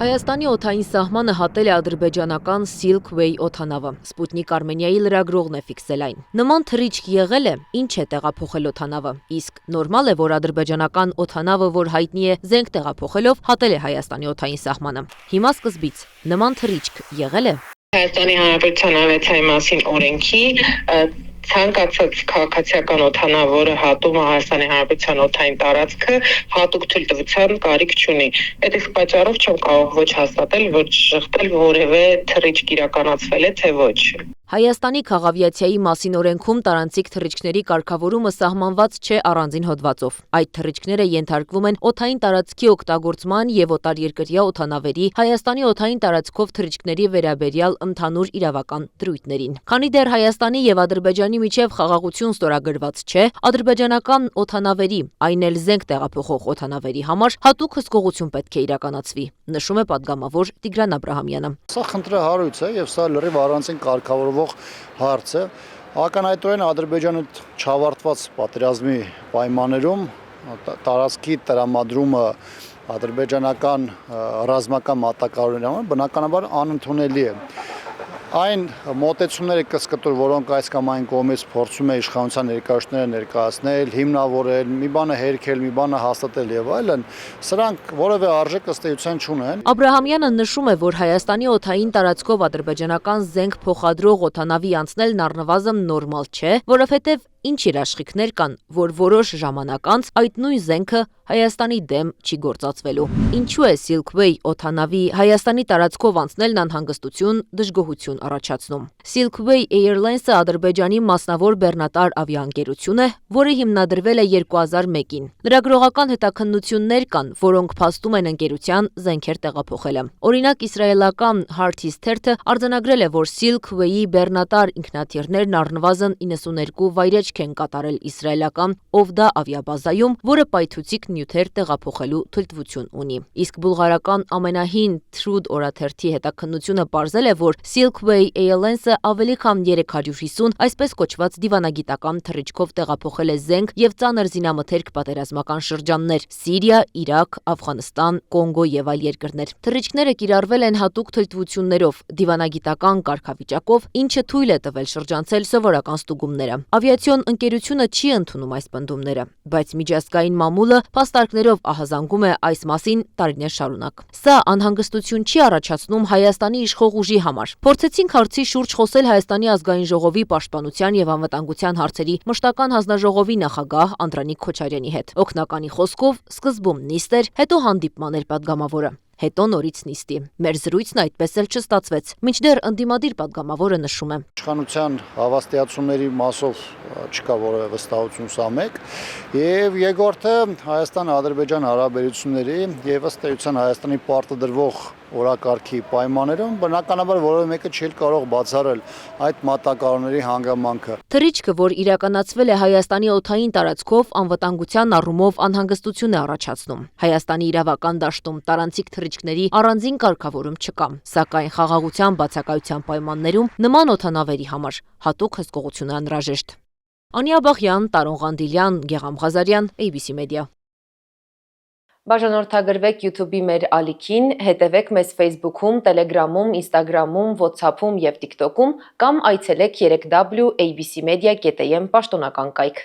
Հայաստանի օդային սահմանը հատել է ադրբեջանական Silk Way օդանավը։ Sputnik Armenia-ի լրագրողն է ֆիքսել այն։ Նման թռիչք եղել է, ինչ է տեղափոխել օդանավը։ Իսկ նորմալ է, որ ադրբեջանական օդանավը, որ հայտնի է զենք տեղափոխելով, հատել է Հայաստանի օդային սահմանը։ Հիմա սկզբից նման թռիչք եղել է։ Հայաստանի Հանրապետության ավիացիայի մասին օրենքի ցանկացած քաղաքացիական օդանավ, որը հատում է Հայաստանի Հանրապետության օդային տարածքը, հատուկ թույլտվության կարիք չունի։ Այդ իսկ պատճառով չեմ կարող ոչ հաստատել, ոչ շղթել որևէ թռիչք իրականացվել է, թե ոչ։ Հայաստանի քաղավիացիայի մասին օրենքում տարանցիկ թռիչքների կարգավորումը սահմանված չէ առանձին հոդվածով։ Այդ թռիչքները ենթարկվում են օդային տարածքի օգտագործման եւ օտարերկրյա օդանավերի Հայաստանի օդային տարածքով թռիչքների վերաբերյալ ընդհանուր իրավական դրույթներին։ Քանի դեռ Հայաստանի եւ Ադրբեջանի միջև խաղաղություն ստորագրված չէ, ադրբեջանական օդանավերի, այն էլ զենք տեղափոխող օդանավերի համար հատուկ հսկողություն պետք է իրականացվի, նշում է պատգամավոր Տիգրան Աբրահամյանը։ Սա խնդրահարույց է եւ սա լրիվ առանցին կարգավորվող հարց է։ Ակնհայտորեն Ադրբեջանը չավարտված պատերազմի պայմաններում տարածքի տրամադրումը ադրբեջանական ռազմական մատակարարների համար բնականաբար անընդունելի է։ Այն մոտեցումները կսկտոր, որոնք այս կամ այն կողմից փորձում է իշխանության ներկայացուցիչները ներկայացնել, հիմնավորել, մի բանը հերքել, մի բանը հաստատել եւ այլն, սրանք որևէ արժեք ըստ էության չունեն։ Աբրահամյանը նշում է, որ Հայաստանի օդային տարածքով ադրբեջանական զենք փոխադրող օդանավի անցնելն առնվազն նորմալ չէ, որովհետեւ ինչ երաշխիքներ կան, որ որոշ ժամանակ անց այդ նույն զենքը Հայաստանի դեմ չի գործածվելու։ Ինչու է Silk Way օդանավի Հայաստանի տարածքով անցնելն անհանգստություն, դժգոհություն առաջացնում։ Silk Way Airlines-ը Ադրբեջանի մասնավոր բեռնատար ավիաընկերություն է, որը հիմնադրվել է 2001-ին։ Լրագրողական հետաքննություններ կան, որոնք փաստում են ընկերության զենքեր տեղափոխելը։ Օրինակ, իսրայելական Haaretz թերթը արձանագրել է, որ Silk Way-ի բեռնատար ինքնաթիռներն առնվազն 92 վայրեջք են կատարել իսրայելական Ovda ավիաբազայում, որը պայթուցիկ նյութեր տեղափոխելու թույլտվություն ունի։ Իսկ բուլղարական ամենահին Trud օրաթերթի հետաքննությունը պարզել է, որ Silk Way Airlines-ը ավելի քան 350 այսպես կոչված դիվանագիտական թռիչքով տեղափոխել է զենք եւ ծանր զինամթերք պատերազմական շրջաններ՝ Սիրիա, Իրաք, Աֆղանստան, Կոնգո եւ այլ երկրներ։ Թռիչքները կիրառվել են հատուկ թույլտվություններով, դիվանագիտական կարգավիճակով, ինչը թույլ է տվել շրջանցել սովորական ստուգումները։ Ավիացիոն ընկերությունը չի ընդունում այս պնդումները, բայց միջազգային մամուլը փաստարկներով ահազանգում է այս մասին տարիներ շարունակ։ Սա անհանգստություն չի առաջացնում Հայաստանի իշխող ուժի համար։ Փորձեցինք հարցի շուրջ խոսել Հայաստանի ազգային ժողովի պաշտպանության եւ անվտանգության հարցերի մշտական հանձնաժողովի նախագահ Անդրանիկ Քոչարյանի հետ։ Օգնականի խոսքով սկզբում նիստ էր, հետո հանդիպման էր պատգամավորը, հետո նորից նիստի։ Մեր զրույցն այդպես էլ չստացվեց, մինչդեռ ընդդիմադիր պատգամավորը նշում է. Իշխանության հավաստիացումների մասով չկա որևէ վստահություն, սա մեկ, եւ երկրորդը Հայաստան-Ադրբեջան հարաբերությունների եւ ըստ էության Հայաստանի պարտադրվող օրակարգի պայմաններում բնականաբար որևէ մեկը չի կարող բացառել այդ մատակարարների հանգամանքը։ Թռիչքը, որ իրականացվել է Հայաստանի օդային տարածքով, անվտանգության առումով անհանգստություն է առաջացնում։ Հայաստանի իրավական դաշտում տարանցիկ թռիչքների առանձին կարգավորում չկա, սակայն խաղաղության բացակայության պայմաններում նման օդանավերի համար հատուկ հսկողություն է անհրաժեշտ։ Անիա Բաղյան, Տարոն Ղանդիլյան, Գեգամ Ղազարյան, ABC Media։ Բաժանորդագրվեք YouTube-ի մեր ալիքին, հետևեք մեզ Facebook-ում, Telegram-ում, Instagram-ում, WhatsApp-ում եւ TikTok-ում կամ այցելեք 3w abcmedia.am պաշտոնական կայք։